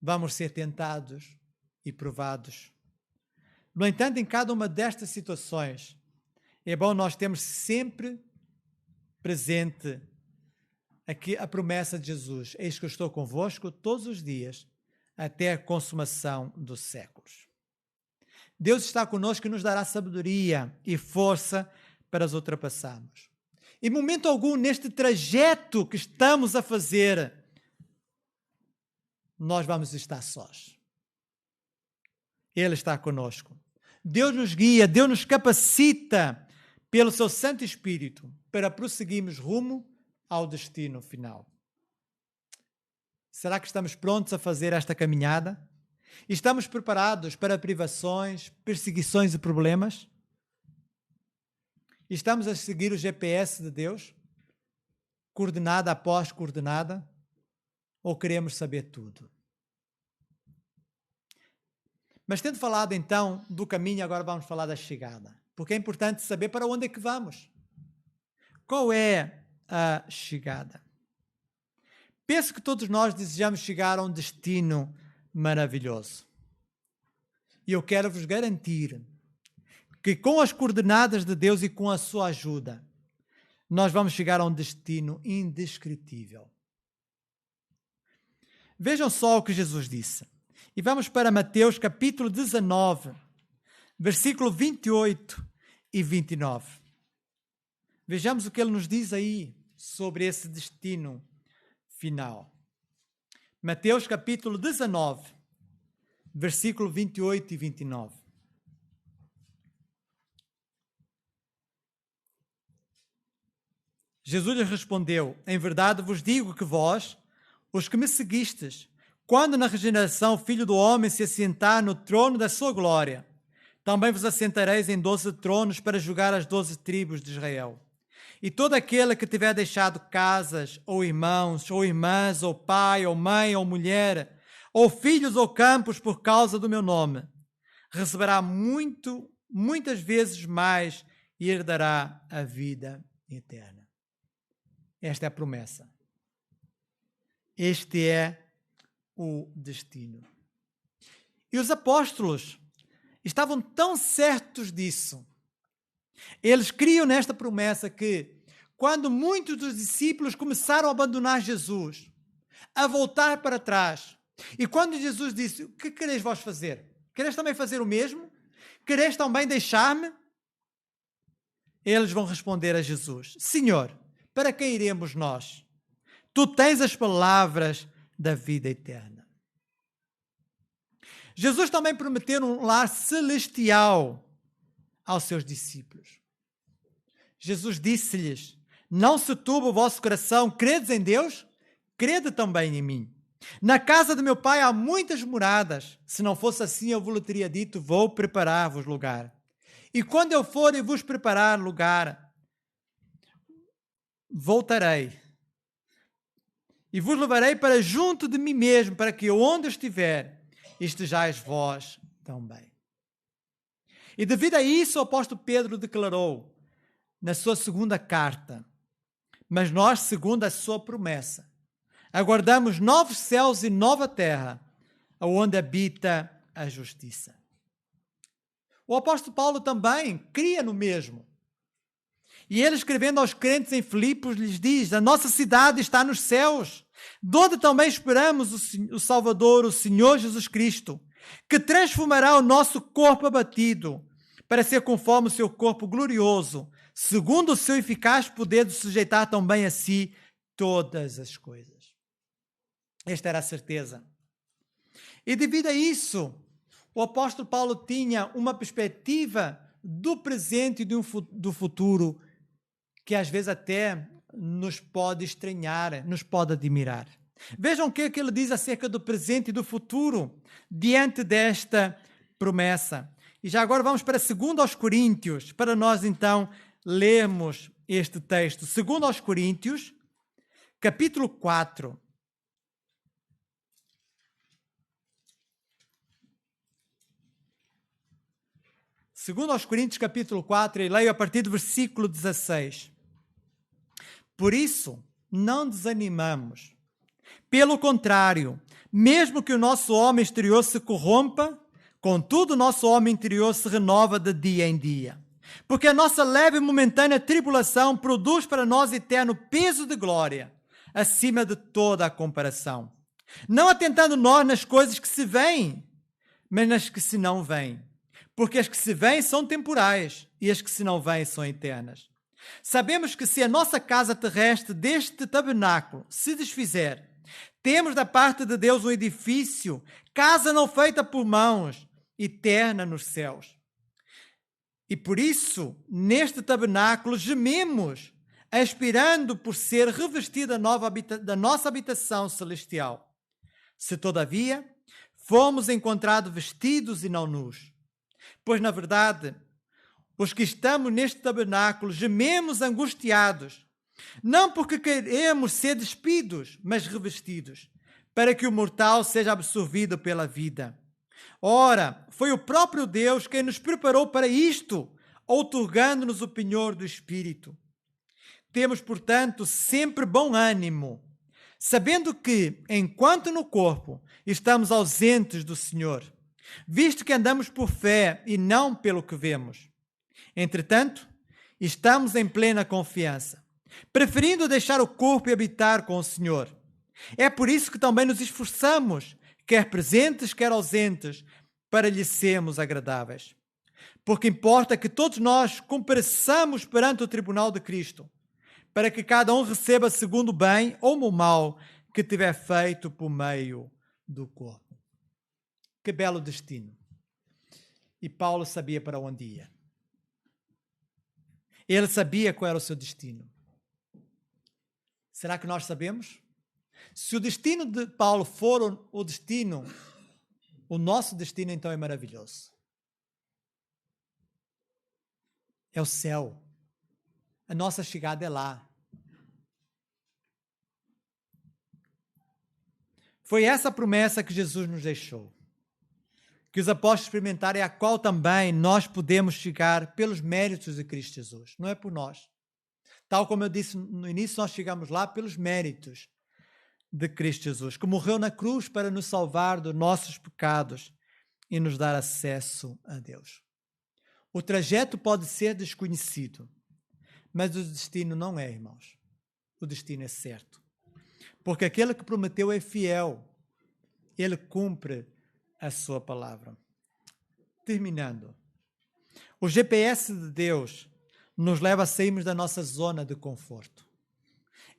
Vamos ser tentados e provados. No entanto, em cada uma destas situações, é bom nós termos sempre presente aqui a promessa de Jesus: eis que eu estou convosco todos os dias, até a consumação dos séculos. Deus está conosco e nos dará sabedoria e força para as ultrapassarmos. Em momento algum, neste trajeto que estamos a fazer, nós vamos estar sós. Ele está conosco. Deus nos guia, Deus nos capacita pelo seu Santo Espírito para prosseguirmos rumo ao destino final. Será que estamos prontos a fazer esta caminhada? Estamos preparados para privações, perseguições e problemas? Estamos a seguir o GPS de Deus? Coordenada após coordenada? Ou queremos saber tudo? Mas tendo falado então do caminho, agora vamos falar da chegada. Porque é importante saber para onde é que vamos. Qual é a chegada? Penso que todos nós desejamos chegar a um destino maravilhoso. E eu quero vos garantir que com as coordenadas de Deus e com a sua ajuda, nós vamos chegar a um destino indescritível. Vejam só o que Jesus disse. E vamos para Mateus capítulo 19, versículo 28 e 29. Vejamos o que ele nos diz aí sobre esse destino final. Mateus capítulo 19, versículo 28 e 29. Jesus lhes respondeu: em verdade vos digo que vós, os que me seguistes, quando na regeneração o Filho do Homem se assentar no trono da sua glória, também vos assentareis em 12 tronos para julgar as 12 tribos de Israel. E todo aquele que tiver deixado casas, ou irmãos, ou irmãs, ou pai, ou mãe, ou mulher, ou filhos, ou campos, por causa do meu nome, receberá muitas vezes mais e herdará a vida eterna. Esta é a promessa. Este é o destino. E os apóstolos estavam tão certos disso. Eles criam nesta promessa que, quando muitos dos discípulos começaram a abandonar Jesus, a voltar para trás, e quando Jesus disse: o que quereis vós fazer? Quereis também fazer o mesmo? Quereis também deixar-me? Eles vão responder a Jesus: Senhor, para quem iremos nós? Tu tens as palavras da vida eterna. Jesus também prometeu um lar celestial aos seus discípulos. Jesus disse-lhes: não se turbe o vosso coração, credes em Deus? Crede também em mim. Na casa de meu pai há muitas moradas. Se não fosse assim, eu vos teria dito: vou preparar-vos lugar. E quando eu for e vos preparar lugar, voltarei e vos levarei para junto de mim mesmo, para que onde estiver, estejais vós também. E devido a isso, o apóstolo Pedro declarou na sua segunda carta: mas nós, segundo a sua promessa, aguardamos novos céus e nova terra, onde habita a justiça. O apóstolo Paulo também cria no mesmo. E ele, escrevendo aos crentes em Filipos, lhes diz: a nossa cidade está nos céus, de onde também esperamos o Salvador, o Senhor Jesus Cristo, que transformará o nosso corpo abatido para ser conforme o seu corpo glorioso, segundo o seu eficaz poder de sujeitar também a si todas as coisas. Esta era a certeza E devido a isso, o apóstolo Paulo tinha uma perspectiva do presente e do futuro que às vezes até nos pode estranhar, nos pode admirar. Vejam o que ele diz acerca do presente e do futuro diante desta promessa. E já agora vamos para 2 Coríntios, para nós então lermos este texto. 2 Coríntios, capítulo 4. 2 Coríntios, capítulo 4, e leio a partir do versículo 16. Por isso, não desanimamos. Pelo contrário, mesmo que o nosso homem exterior se corrompa, contudo o nosso homem interior se renova de dia em dia. Porque a nossa leve e momentânea tribulação produz para nós eterno peso de glória, acima de toda a comparação. Não atentando nós nas coisas que se veem, mas nas que se não veem. Porque as que se veem são temporais e as que se não veem são eternas. Sabemos que se a nossa casa terrestre deste tabernáculo se desfizer, temos da parte de Deus um edifício, casa não feita por mãos, eterna nos céus. E por isso, neste tabernáculo, gememos, aspirando por ser revestida da nossa habitação celestial. Se, todavia, fomos encontrados vestidos e não nus. Pois, na verdade, os que estamos neste tabernáculo gememos angustiados, não porque queremos ser despidos, mas revestidos, para que o mortal seja absorvido pela vida. Ora, foi o próprio Deus quem nos preparou para isto, outorgando-nos o penhor do Espírito. Temos, portanto, sempre bom ânimo, sabendo que, enquanto no corpo, estamos ausentes do Senhor, visto que andamos por fé e não pelo que vemos. Entretanto, estamos em plena confiança, preferindo deixar o corpo e habitar com o Senhor. É por isso que também nos esforçamos, quer presentes, quer ausentes, para lhe sermos agradáveis. Porque importa que todos nós compareçamos perante o tribunal de Cristo, para que cada um receba segundo o bem ou o mal que tiver feito por meio do corpo. Que belo destino. E Paulo sabia para onde ia. Ele sabia qual era o seu destino. Será que nós sabemos? Se o destino de Paulo for o destino, o nosso destino então é maravilhoso. É o céu. A nossa chegada é lá. Foi essa a promessa que Jesus nos deixou, que os apóstolos experimentaram e a qual também nós podemos chegar pelos méritos de Cristo Jesus. Não é por nós. Tal como eu disse no início, nós chegamos lá pelos méritos de Cristo Jesus, que morreu na cruz para nos salvar dos nossos pecados e nos dar acesso a Deus. O trajeto pode ser desconhecido, mas o destino não é, irmãos. O destino é certo. Porque aquele que prometeu é fiel. Ele cumpre a sua palavra. Terminando. O GPS de Deus nos leva a sairmos da nossa zona de conforto.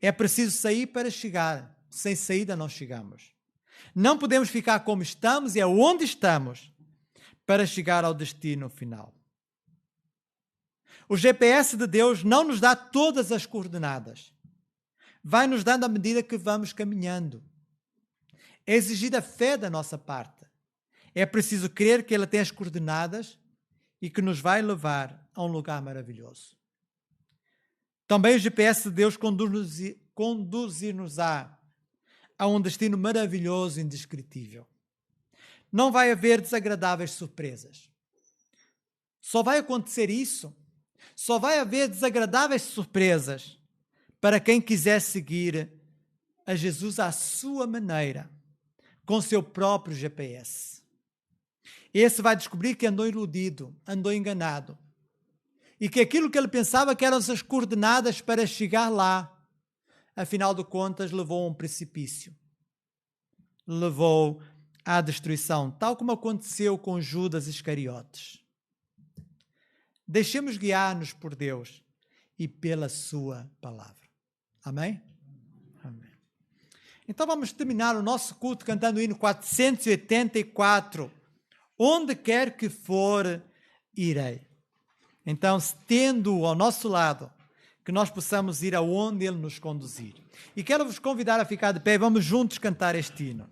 É preciso sair para chegar. Sem saída não chegamos. Não podemos ficar como estamos e aonde estamos para chegar ao destino final. O GPS de Deus não nos dá todas as coordenadas. Vai nos dando à medida que vamos caminhando. É exigida fé da nossa parte. É preciso crer que Ele tem as coordenadas e que nos vai levar a um lugar maravilhoso. Também o GPS de Deus conduzir-nos-á a um destino maravilhoso e indescritível. Não vai haver desagradáveis surpresas. Só vai acontecer isso. Só vai haver desagradáveis surpresas para quem quiser seguir a Jesus à sua maneira, com seu próprio GPS. Esse vai descobrir que andou iludido, andou enganado. E que aquilo que ele pensava que eram as coordenadas para chegar lá, afinal de contas, levou a um precipício. Levou à destruição, tal como aconteceu com Judas Iscariotes. Deixemos guiar-nos por Deus e pela sua palavra. Amém? Amém. Então vamos terminar o nosso culto cantando o hino 484. Onde quer que for, irei. Então, tendo ao nosso lado, que nós possamos ir aonde Ele nos conduzir. E quero vos convidar a ficar de pé e vamos juntos cantar este hino.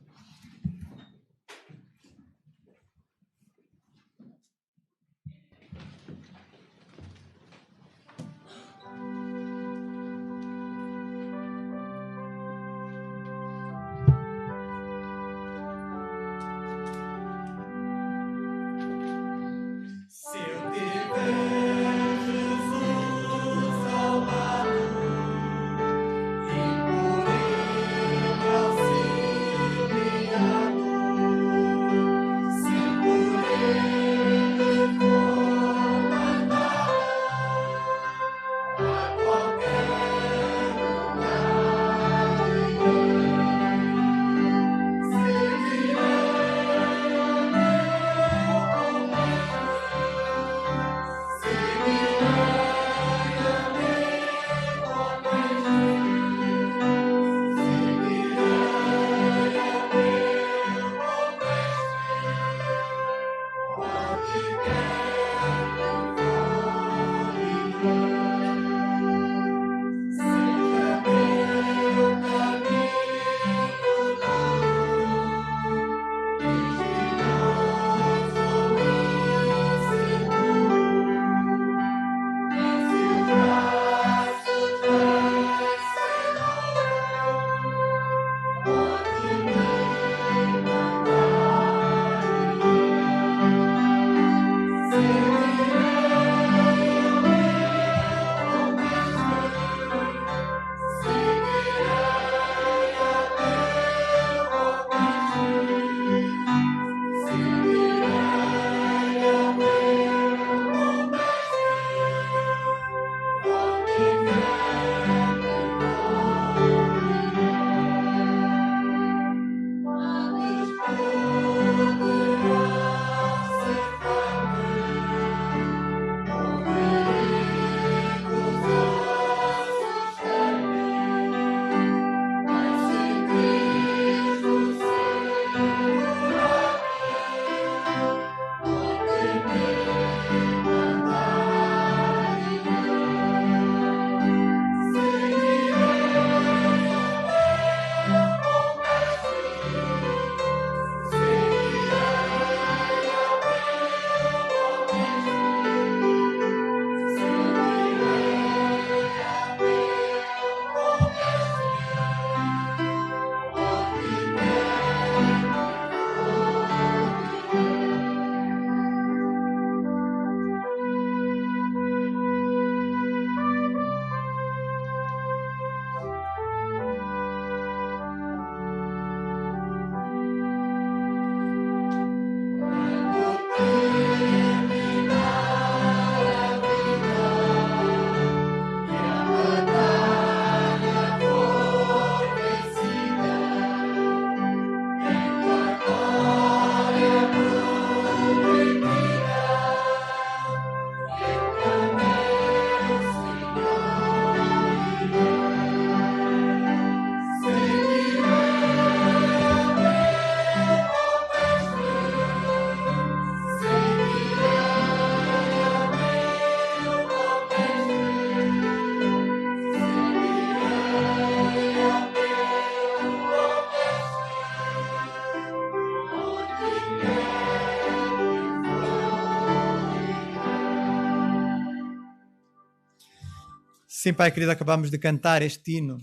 Sim, Pai querido, acabamos de cantar este hino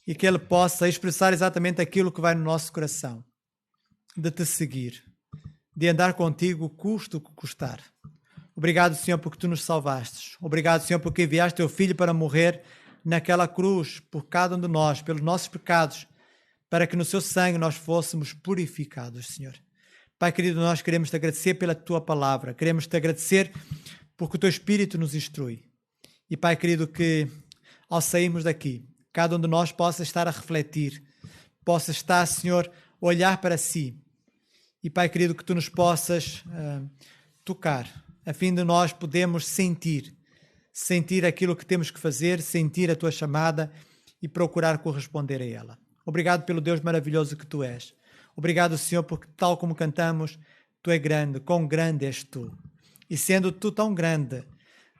e que ele possa expressar exatamente aquilo que vai no nosso coração, de te seguir, de andar contigo, custe o que custar. Obrigado, Senhor, porque tu nos salvastes. Obrigado, Senhor, porque enviaste teu Filho para morrer naquela cruz por cada um de nós, pelos nossos pecados, para que no seu sangue nós fôssemos purificados, Senhor. Pai querido, nós queremos te agradecer pela tua palavra, queremos te agradecer porque o teu Espírito nos instrui. E Pai querido, que ao sairmos daqui, cada um de nós possa estar a refletir, possa estar, Senhor, a olhar para si. E Pai querido, que tu nos possas tocar, a fim de nós podermos sentir aquilo que temos que fazer, sentir a tua chamada e procurar corresponder a ela. Obrigado pelo Deus maravilhoso que Tu és. Obrigado, Senhor, porque tal como cantamos, Tu é grande, quão grande és Tu. E sendo Tu tão grande,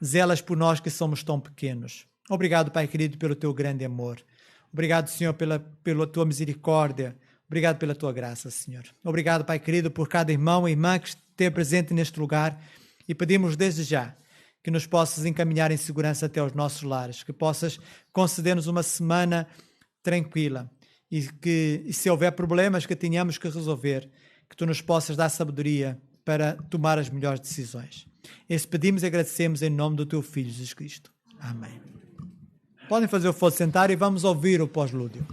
zelas por nós que somos tão pequenos. Obrigado, Pai querido, pelo Teu grande amor. Obrigado, Senhor, pela Tua misericórdia. Obrigado pela Tua graça, Senhor. Obrigado, Pai querido, por cada irmão e irmã que esteja presente neste lugar, e pedimos desde já que nos possas encaminhar em segurança até aos nossos lares, que possas conceder-nos uma semana tranquila, e se houver problemas que tenhamos que resolver, que Tu nos possas dar sabedoria para tomar as melhores decisões. Esse pedimos e agradecemos em nome do Teu Filho, Jesus Cristo. Amém. Podem fazer o favor de sentar e vamos ouvir o pós-lúdio.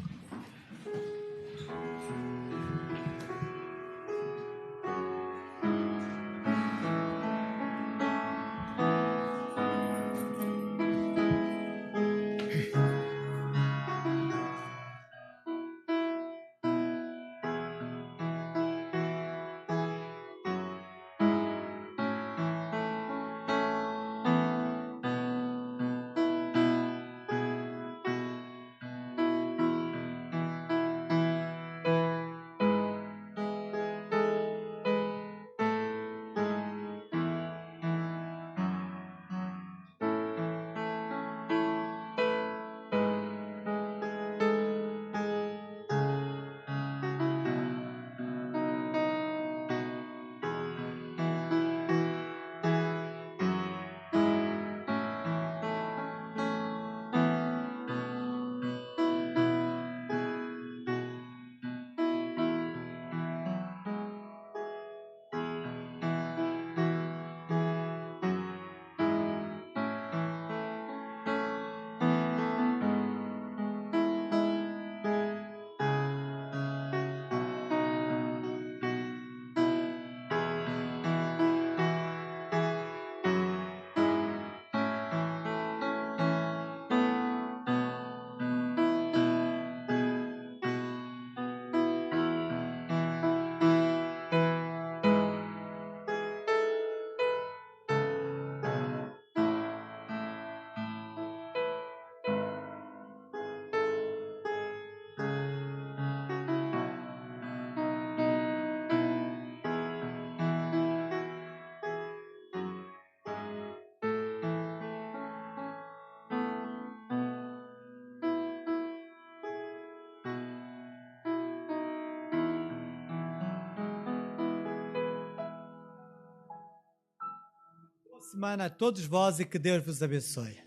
Boa semana a todos vós e que Deus vos abençoe.